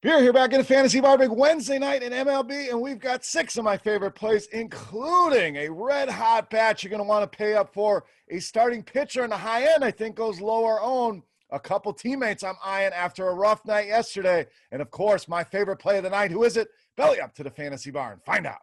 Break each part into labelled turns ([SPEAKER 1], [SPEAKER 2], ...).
[SPEAKER 1] Beer here back in the Fantasy Bar, big Wednesday night in MLB, and we've got 6 of my favorite plays, including a red-hot batch you're going to want to pay up for. A starting pitcher in the high end, I think, goes lower owned. A couple teammates I'm eyeing after a rough night yesterday. And, of course, my favorite play of the night. Who is it? Belly up to the Fantasy Bar and find out.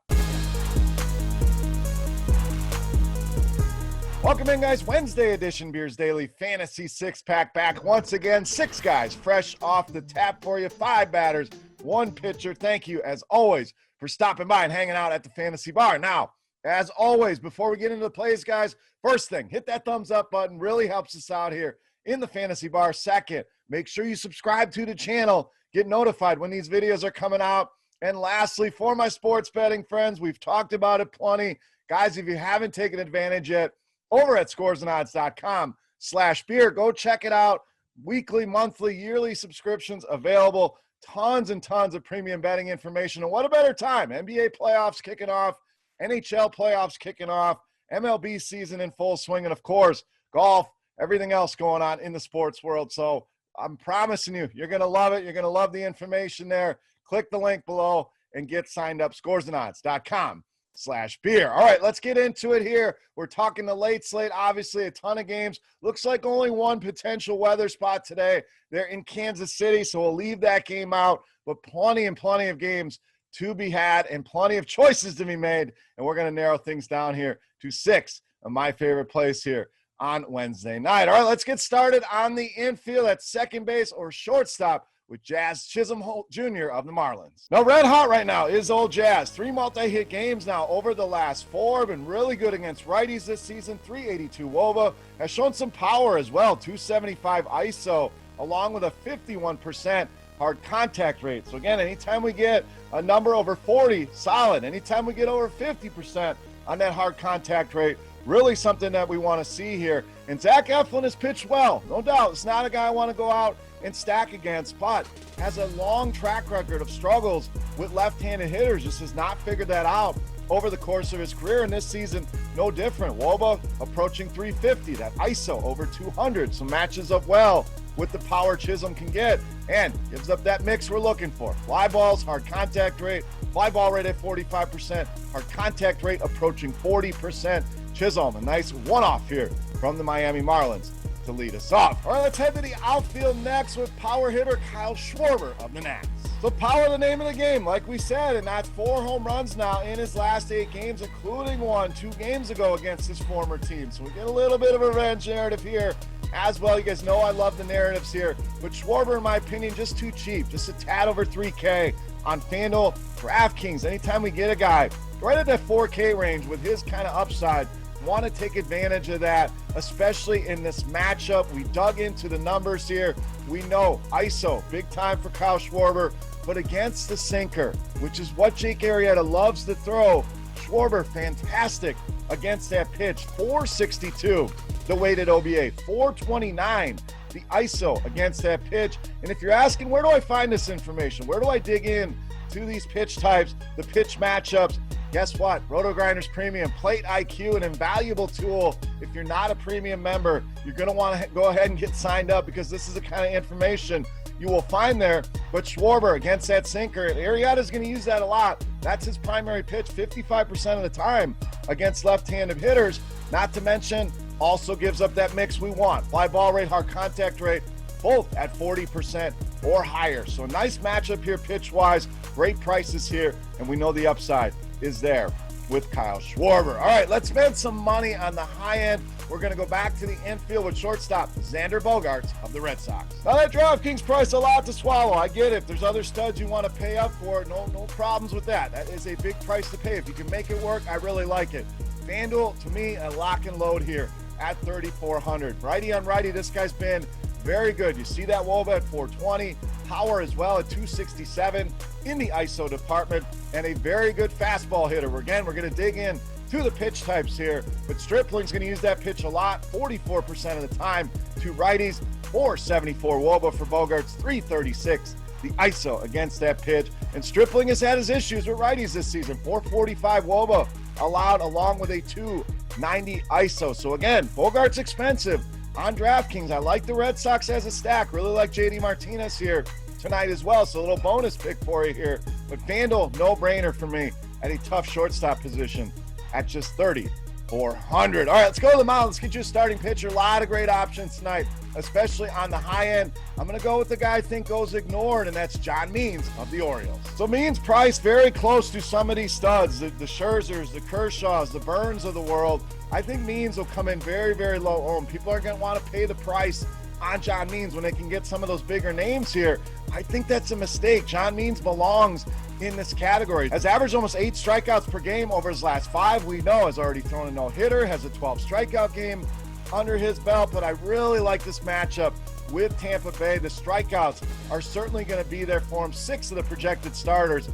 [SPEAKER 1] Welcome in, guys. Wednesday edition Beers Daily Fantasy Six-Pack back once again. 6 guys fresh off the tap for you. 5 batters, 1 pitcher. Thank you, as always, for stopping by and hanging out at the Fantasy Bar. Now, as always, before we get into the plays, guys, first thing, hit that thumbs up button. Really helps us out here in the Fantasy Bar. Second, make sure you subscribe to the channel. Get notified when these videos are coming out. And lastly, for my sports betting friends, we've talked about it plenty. Guys, if you haven't taken advantage yet, over at scoresandodds.com/beer. Go check it out. Weekly, monthly, yearly subscriptions available. Tons and tons of premium betting information. And what a better time. NBA playoffs kicking off. NHL playoffs kicking off. MLB season in full swing. And, of course, golf, everything else going on in the sports world. So I'm promising you, you're going to love it. You're going to love the information there. Click the link below and get signed up. scoresandodds.com/beer. All right, let's get into it here. We're talking the late slate, obviously a ton of games. Looks like only one potential weather spot today. They're in Kansas City, so we'll leave that game out, but plenty and plenty of games to be had and plenty of choices to be made, and we're going to narrow things down here to 6 of my favorite plays here on Wednesday night. All right, let's get started on the infield at second base or shortstop with Jazz Chisholm Jr. of the Marlins. Now, red hot right now is old Jazz. 3 multi-hit games now over the last 4. Been really good against righties this season. 382 WOBA. Has shown some power as well. 275 ISO, along with a 51% hard contact rate. So, again, anytime we get a number over 40, solid. Anytime we get over 50% on that hard contact rate, really something that we want to see here. And Zach Eflin has pitched well. No doubt. It's not a guy I want to go out and stack against, but has a long track record of struggles with left-handed hitters. Just has not figured that out over the course of his career. And this season, no different. WOBA approaching 350, that ISO over 200. So matches up well with the power Chisholm can get and gives up that mix we're looking for. Fly balls, hard contact rate, fly ball rate at 45%, hard contact rate approaching 40%. Chisholm, a nice one-off here from the Miami Marlins to lead us off. All right, let's head to the outfield next with power hitter Kyle Schwarber of the Nats. So power, the name of the game, like we said, and that's 4 home runs now in his last 8 games, including one 2 games ago against his former team. So we get a little bit of a revenge narrative here as well. You guys know I love the narratives here, but Schwarber, in my opinion, just too cheap, just a tad over 3K on FanDuel. DraftKings, anytime we get a guy right at that 4K range with his kind of upside, want to take advantage of that, especially in this matchup. We dug into the numbers here. We know ISO, big time for Kyle Schwarber, but against the sinker, which is what Jake Arrieta loves to throw, Schwarber, fantastic against that pitch. 462, the weighted OBA, 429, the ISO against that pitch. And if you're asking, where do I find this information? Where do I dig in to these pitch types, the pitch matchups? Guess what? RotoGrinders Premium, Plate IQ, an invaluable tool. If you're not a premium member, you're going to want to go ahead and get signed up because this is the kind of information you will find there. But Schwarber against that sinker, Arrieta is going to use that a lot. That's his primary pitch 55% of the time against left-handed hitters. Not to mention, also gives up that mix we want. Fly ball rate, hard contact rate, both at 40% or higher. So a nice matchup here pitch-wise. Great prices here, and we know the upside is there with Kyle Schwarber. All right, let's spend some money on the high end. We're going to go back to the infield with shortstop Xander Bogert of the Red Sox. Now, that DraftKings price a lot to swallow. I get it. If there's other studs you want to pay up for, no problems with that. That is a big price to pay. If you can make it work, I really like it. FanDuel, to me, a lock and load here at 3,400. Righty on righty, this guy's been very good. You see that WOBA at 420, power as well at 267 in the ISO department, and a very good fastball hitter. Again, we're going to dig in to the pitch types here, but Stripling's going to use that pitch a lot, 44% of the time to righties, 474 WOBA for Bogarts, 336 the ISO against that pitch. And Stripling has had his issues with righties this season, 445 WOBA allowed along with a 290 ISO. So again, Bogart's expensive on DraftKings. I like the Red Sox as a stack. Really like JD Martinez here tonight as well, so a little bonus pick for you here. But FanDuel, no-brainer for me at a tough shortstop position at just 3,400. All right, let's go to the mound. Let's get you a starting pitcher. A lot of great options tonight, especially on the high end. I'm going to go with the guy I think goes ignored, and that's John Means of the Orioles. So Means priced very close to some of these studs, the Scherzers, the Kershaws, the Burns of the world. I think Means will come in very, very low owned. People are going to want to pay the price on John Means when they can get some of those bigger names here. I think that's a mistake. John Means belongs in this category. Has averaged almost 8 strikeouts per game over his last 5. We know has already thrown a no-hitter, has a 12 strikeout game under his belt, but I really like this matchup with Tampa Bay. The strikeouts are certainly going to be there for him. 6 of the projected starters,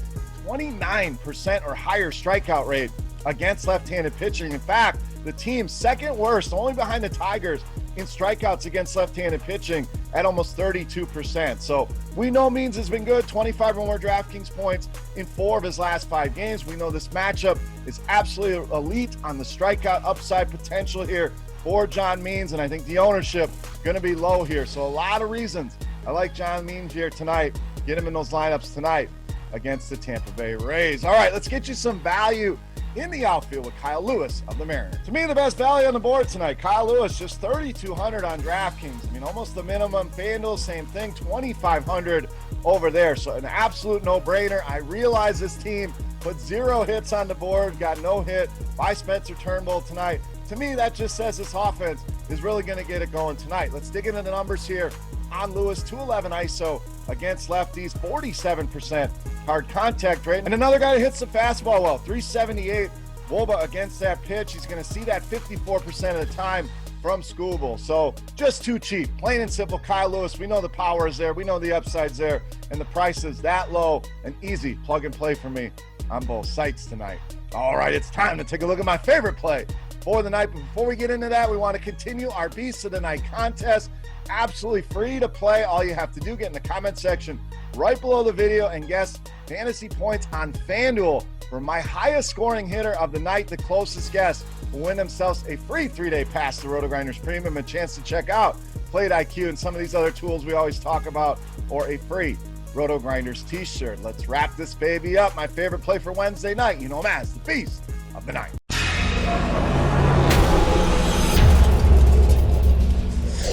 [SPEAKER 1] 29% or higher strikeout rate against left-handed pitching. In fact, the team's second worst, only behind the Tigers, in strikeouts against left-handed pitching at almost 32%. So we know Means has been good, 25 or more DraftKings points in 4 of his last 5 games. We know this matchup is absolutely elite on the strikeout upside potential here for John Means, and I think the ownership going to be low here. So a lot of reasons I like John Means here tonight. Get him in those lineups tonight against the Tampa Bay Rays. All right, let's get you some value in the outfield with Kyle Lewis of the Mariners. To me, the best value on the board tonight, Kyle Lewis, just 3,200 on DraftKings. I mean, almost the minimum. FanDuel, same thing, 2,500 over there. So an absolute no-brainer. I realize this team put 0 hits on the board, got no hit by Spencer Turnbull tonight. To me, that just says this offense is really going to get it going tonight. Let's dig into the numbers here on Lewis. 211 ISO against lefties, 47% hard contact rate. And another guy that hits the fastball well, 378 WOBA against that pitch. He's going to see that 54% of the time from Schwarber. So just too cheap. Plain and simple, Kyle Lewis. We know the power is there. We know the upside's there. And the price is that low and easy. Plug and play for me on both sites tonight. All right, it's time to take a look at my favorite play for the night. But before we get into that, we want to continue our Beast of the Night contest. Absolutely free to play. All you have to do, get in the comment section right below the video and guess fantasy points on FanDuel for my highest scoring hitter of the night. The closest guess will win themselves a free 3-day pass to RotoGrinders Premium, a chance to check out Plate IQ and some of these other tools we always talk about, or a free RotoGrinders t-shirt. Let's wrap this baby up. My favorite play for Wednesday night, you know him as the Beast of the Night.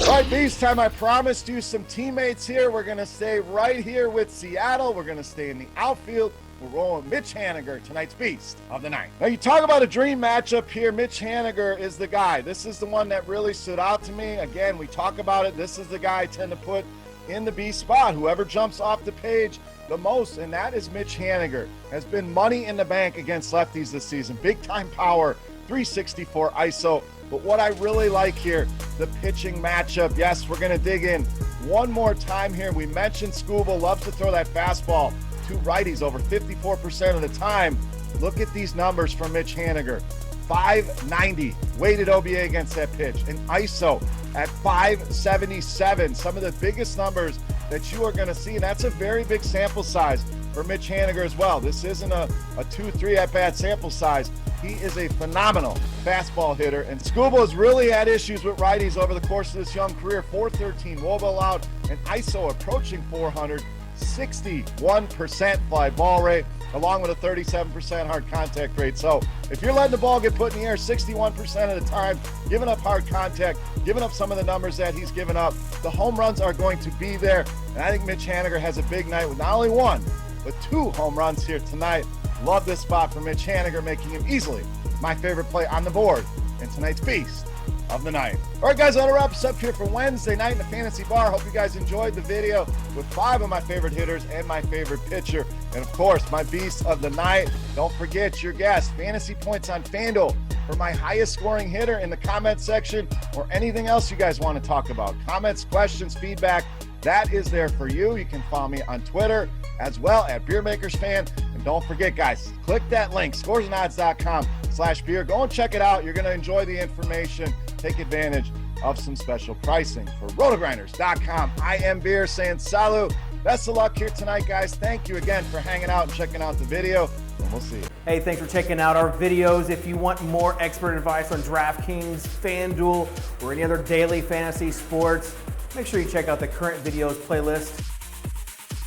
[SPEAKER 1] All right, Beast time. I promised you some teammates here. We're going to stay right here with Seattle. We're going to stay in the outfield. We're rolling Mitch Haniger, tonight's Beast of the Night. Now, you talk about a dream matchup here. Mitch Haniger is the guy. This is the one that really stood out to me. Again, we talk about it. This is the guy I tend to put in the B spot. Whoever jumps off the page the most, and that is Mitch Haniger. Has been money in the bank against lefties this season. Big time power, 364 ISO. But what I really like here, the pitching matchup. Yes, we're going to dig in one more time here. We mentioned Schwarber loves to throw that fastball to righties over 54% of the time. Look at these numbers from Mitch Haniger. 590 weighted OBA against that pitch, and ISO at 577. Some of the biggest numbers that you are going to see, and that's a very big sample size for Mitch Haniger as well. This isn't a 2-3 at-bat sample size. He is a phenomenal fastball hitter, and Schwarber has really had issues with righties over the course of this young career. 413 WOBA allowed, and ISO approaching 400, 61% fly ball rate, along with a 37% hard contact rate. So if you're letting the ball get put in the air 61% of the time, giving up hard contact, giving up some of the numbers that he's given up, the home runs are going to be there. And I think Mitch Haniger has a big night with not only 1, but 2 home runs here tonight. Love this spot for Mitch Haniger, making him easily my favorite play on the board in tonight's Beast of the Night. All right, guys, that'll wrap us up here for Wednesday night in the Fantasy Bar. Hope you guys enjoyed the video with 5 of my favorite hitters and my favorite pitcher. And, of course, my Beast of the Night. Don't forget your guess, fantasy points on FanDuel for my highest scoring hitter in the comment section, or anything else you guys want to talk about. Comments, questions, feedback, that is there for you. You can follow me on Twitter as well at Beermakersfan. And don't forget, guys, click that link, scoresandodds.com/beer. Go and check it out. You're going to enjoy the information. Take advantage of some special pricing. For RotoGrinders.com, I am Beer saying salut. Best of luck here tonight, guys. Thank you again for hanging out and checking out the video, and we'll see you.
[SPEAKER 2] Hey, thanks for checking out our videos. If you want more expert advice on DraftKings, FanDuel, or any other daily fantasy sports, make sure you check out the current videos playlist